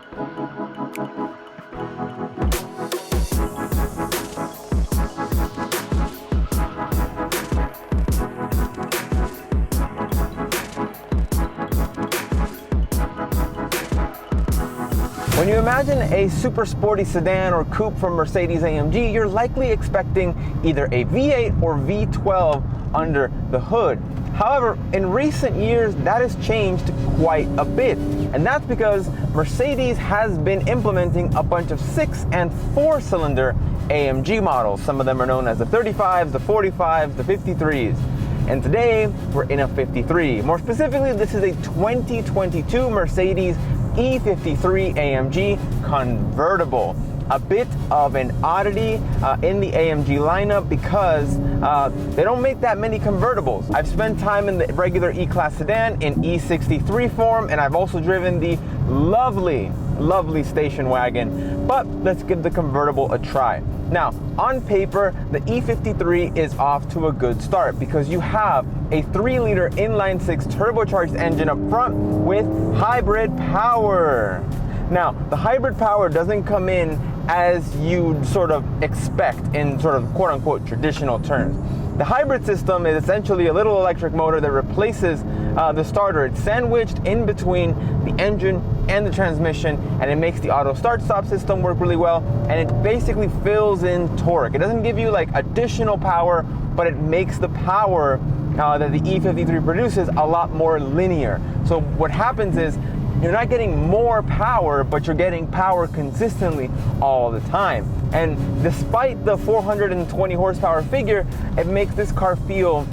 When you imagine a super sporty sedan or coupe from Mercedes-AMG, you're likely expecting either a V8 or V12 under the hood. However, in recent years, that has changed quite a bit. And that's because Mercedes has been implementing a bunch of 6 and 4-cylinder AMG models. Some of them are known as the 35s, the 45s, the 53s. And today, we're in a 53. More specifically, this is a 2022 Mercedes E53 AMG convertible. A bit of an oddity in the AMG lineup because they don't make that many convertibles. I've spent time in the regular E-Class sedan in E63 form, and I've also driven the lovely station wagon, but let's give the convertible a try. Now, on paper, the E53 is off to a good start because you have a 3-liter inline-six turbocharged engine up front with hybrid power. Now, the hybrid power doesn't come in as you'd sort of expect in sort of quote-unquote traditional terms. The hybrid system is essentially a little electric motor that replaces the starter. It's sandwiched in between the engine and the transmission, and it makes the auto start-stop system work really well, and it basically fills in torque. It doesn't give you like additional power, but it makes the power that the E53 produces a lot more linear. So what happens is you're not getting more power, but you're getting power consistently all the time. And despite the 420 horsepower figure, it makes this car feel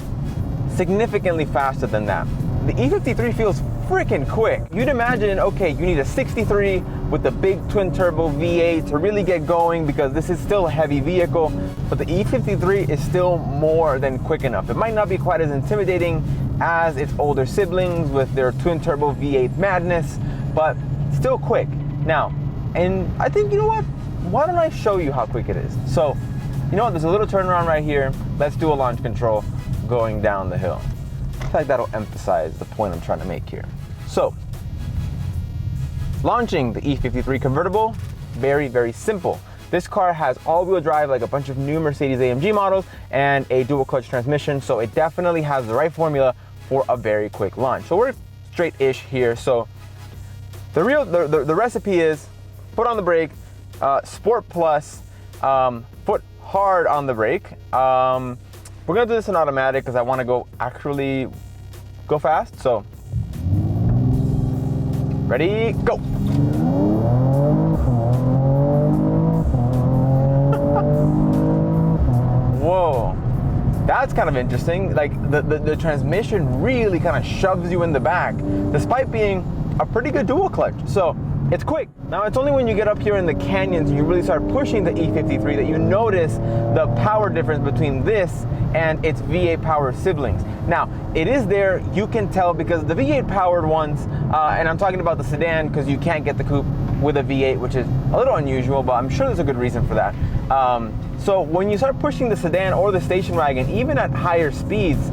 significantly faster than that. The E53 feels freaking quick. You'd imagine, okay, you need a 63 with the big twin turbo V8 to really get going because this is still a heavy vehicle, but the E53 is still more than quick enough. It might not be quite as intimidating as its older siblings with their twin turbo V8 madness, but still quick. Now, and I think, you know what? Why don't I show you how quick it is? So, you know what? There's a little turnaround right here. Let's do a launch control going down the hill. I feel like that'll emphasize the point I'm trying to make here. So, launching the E53 convertible, very simple. This car has all-wheel drive like a bunch of new Mercedes-AMG models and a dual-clutch transmission, so it definitely has the right formula for a very quick launch. So we're straight-ish here. So the recipe is foot on the brake, Sport Plus, foot hard on the brake. We're gonna do this in automatic because I want to actually go fast. So ready, go. Whoa, that's kind of interesting. Like the transmission really kind of shoves you in the back, despite being a pretty good dual clutch. So it's quick. Now it's only when you get up here in the canyons and you really start pushing the E53 that you notice the power difference between this and its V8 powered siblings. Now it is there, you can tell, because the V8 powered ones, and I'm talking about the sedan because you can't get the coupe with a V8, which is a little unusual, but I'm sure there's a good reason for that. So when you start pushing the sedan or the station wagon, even at higher speeds,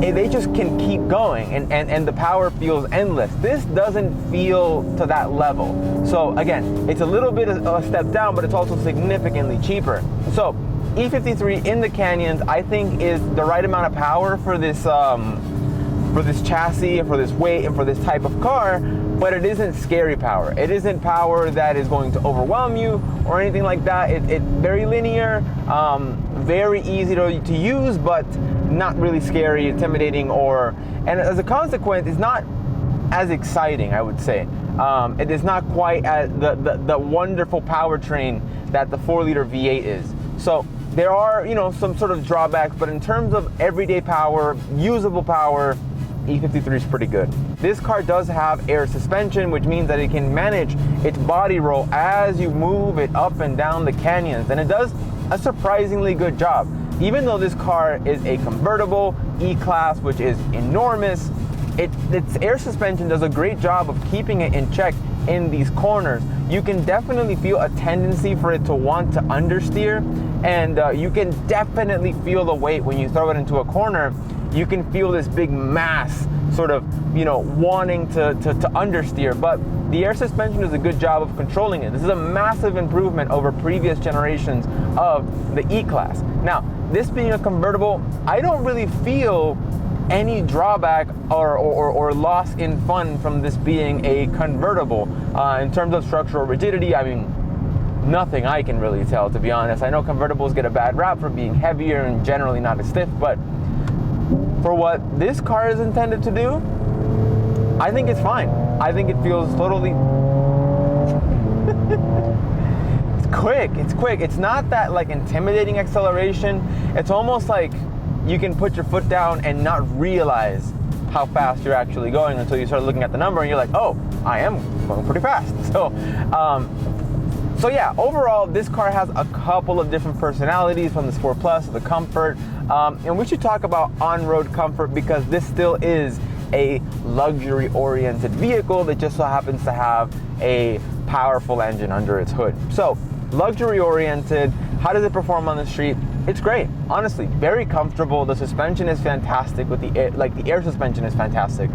they just can keep going and the power feels endless. This doesn't feel to that level. So again, it's a little bit of a step down, but it's also significantly cheaper. So E53 in the canyons, I think, is the right amount of power for this chassis, and for this weight, and for this type of car, but it isn't scary power. It isn't power that is going to overwhelm you or anything like that. It's very linear, very easy to use, but not really scary, intimidating, and as a consequence, it's not as exciting, I would say. It is not quite as the wonderful powertrain that the 4-liter V8 is. So there are, some sort of drawbacks, but in terms of everyday power, usable power, E53 is pretty good. This car does have air suspension, which means that it can manage its body roll as you move it up and down the canyons, and it does a surprisingly good job. Even though this car is a convertible E-Class, which is enormous, its air suspension does a great job of keeping it in check in these corners. You can definitely feel a tendency for it to want to understeer, and you can definitely feel the weight when you throw it into a corner. you can feel this big mass sort of, wanting to understeer, but the air suspension does a good job of controlling it. This is a massive improvement over previous generations of the E-Class. Now, this being a convertible, I don't really feel any drawback or loss in fun from this being a convertible. In terms of structural rigidity, I mean, nothing I can really tell, to be honest. I know convertibles get a bad rap for being heavier and generally not as stiff, but for what this car is intended to do, I think it's fine. I think it feels totally... It's quick. It's not that like intimidating acceleration. It's almost like you can put your foot down and not realize how fast you're actually going until you start looking at the number and you're like, oh, I am going pretty fast. So yeah, overall, this car has a couple of different personalities, from the Sport Plus to the Comfort. And we should talk about on-road comfort, because this still is a luxury-oriented vehicle that just so happens to have a powerful engine under its hood. So, luxury-oriented. How does it perform on the street? It's great, honestly, very comfortable. The suspension is fantastic. With the air suspension is fantastic.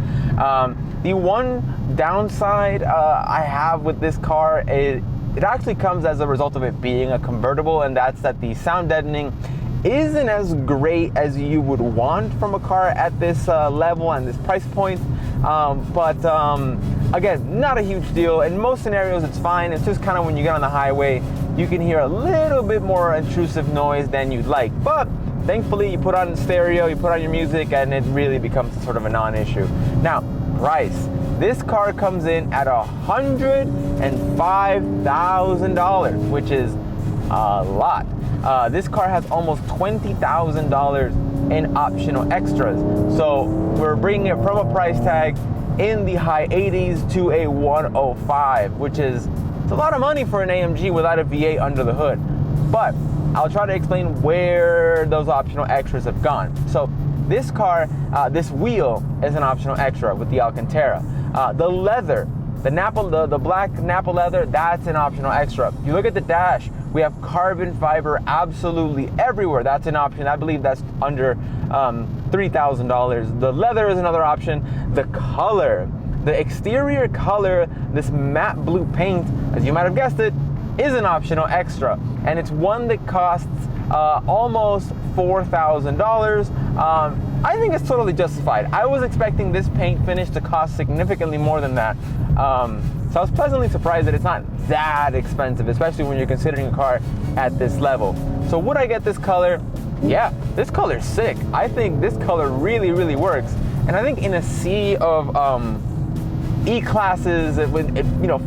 The one downside I have with this car is it actually comes as a result of it being a convertible, and that's that the sound deadening isn't as great as you would want from a car at this level and this price point. Again, not a huge deal. In most scenarios, it's fine. It's just kind of when you get on the highway, you can hear a little bit more intrusive noise than you'd like. But thankfully, you put on stereo, you put on your music, and it really becomes sort of a non-issue. Now, price. This car comes in at $105,000, which is a lot. This car has almost $20,000 in optional extras. So we're bringing it from a price tag in the high 80s to a 105, which is it's a lot of money for an AMG without a V8 under the hood. But I'll try to explain where those optional extras have gone. So this car, this wheel is an optional extra with the Alcantara. The leather, the black Napa leather, that's an optional extra. You look at the dash, we have carbon fiber absolutely everywhere. That's an option. I believe that's under $3,000. The leather is another option. The color, the exterior color, this matte blue paint, as you might have guessed it, is an optional extra. And it's one that costs almost $4,000. I think it's totally justified. I was expecting this paint finish to cost significantly more than that. So I was pleasantly surprised that it's not that expensive, especially when you're considering a car at this level. So would I get this color? Yeah, this color's sick. I think this color really, really works. And I think in a sea of E-classes,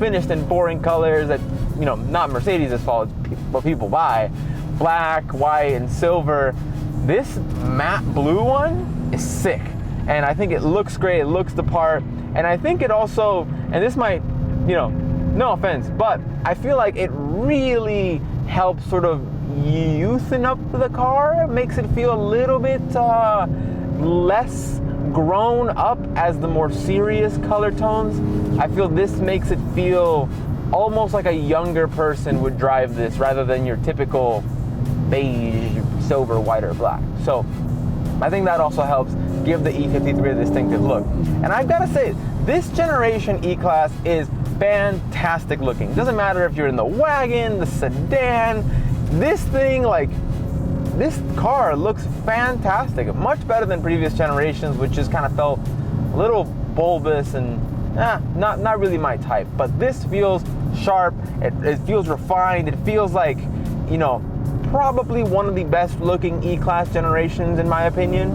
finished in boring colors that, not Mercedes' fault, it's what people buy, black, white, and silver, this matte blue one is sick. And I think it looks great, it looks the part. And I think it also, and this might, no offense, but I feel like it really helps sort of youthen up the car. It makes it feel a little bit less grown up as the more serious color tones. I feel this makes it feel almost like a younger person would drive this rather than your typical beige, silver, white, or black. So I think that also helps give the E53 a distinctive look. And I've got to say, this generation E-Class is fantastic looking. Doesn't matter if you're in the wagon, the sedan, this thing, this car looks fantastic. Much better than previous generations, which just kind of felt a little bulbous and not really my type. But this feels sharp, it feels refined, it feels like, probably one of the best looking E-Class generations in my opinion.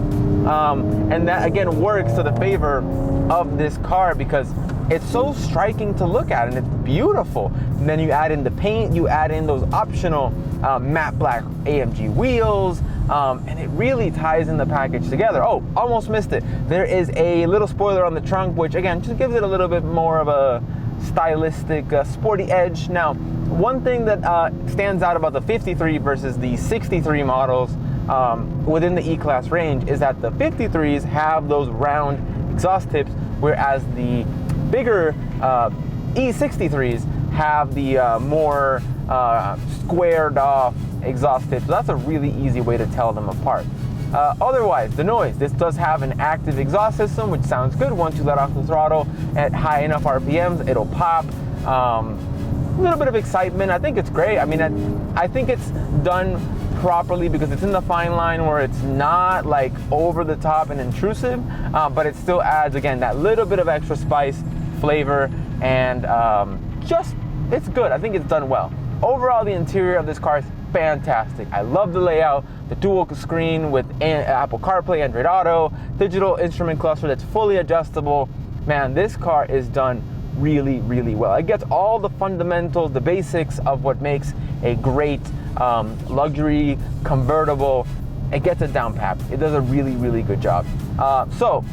And that again works to the favor of this car because it's so striking to look at and it's beautiful. And then you add in the paint, you add in those optional matte black AMG wheels, and it really ties in the package together. Oh, almost missed it. There is a little spoiler on the trunk, which again just gives it a little bit more of a stylistic, sporty edge. Now, one thing that stands out about the 53 versus the 63 models within the E-Class range is that the 53s have those round exhaust tips, whereas the bigger E63s have the more squared off exhaust tips. So that's a really easy way to tell them apart. Otherwise, the noise. This does have an active exhaust system, which sounds good. Once you let off the throttle at high enough RPMs, it'll pop. A little bit of excitement. I think it's great. I mean, I think it's done properly because it's in the fine line where it's not like over the top and intrusive, but it still adds, again, that little bit of extra spice, flavor, and it's good. I think it's done well. Overall, the interior of this car is fantastic. I love the layout, the dual screen with Apple CarPlay, Android Auto, digital instrument cluster that's fully adjustable. Man, this car is done really, really well. It gets all the fundamentals, the basics of what makes a great luxury convertible. It gets it down pat. It does a really, really good job. So,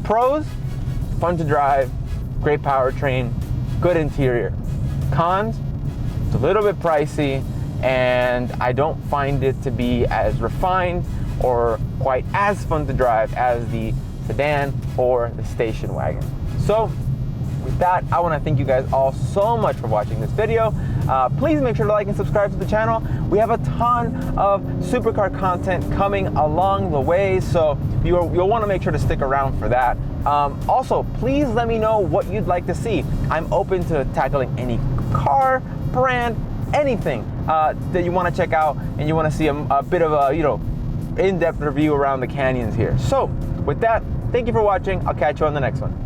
pros: fun to drive, great powertrain, good interior. Cons: it's a little bit pricey, and I don't find it to be as refined or quite as fun to drive as the sedan or the station wagon. So, with that, I want to thank you guys all so much for watching this video. Please make sure to like and subscribe to the channel. We have a ton of supercar content coming along the way, so you'll want to make sure to stick around for that. Also, please let me know what you'd like to see. I'm open to tackling any car, brand, anything that you want to check out, and you want to see a bit of a in-depth review around the canyons here. So with that, thank you for watching. I'll catch you on the next one.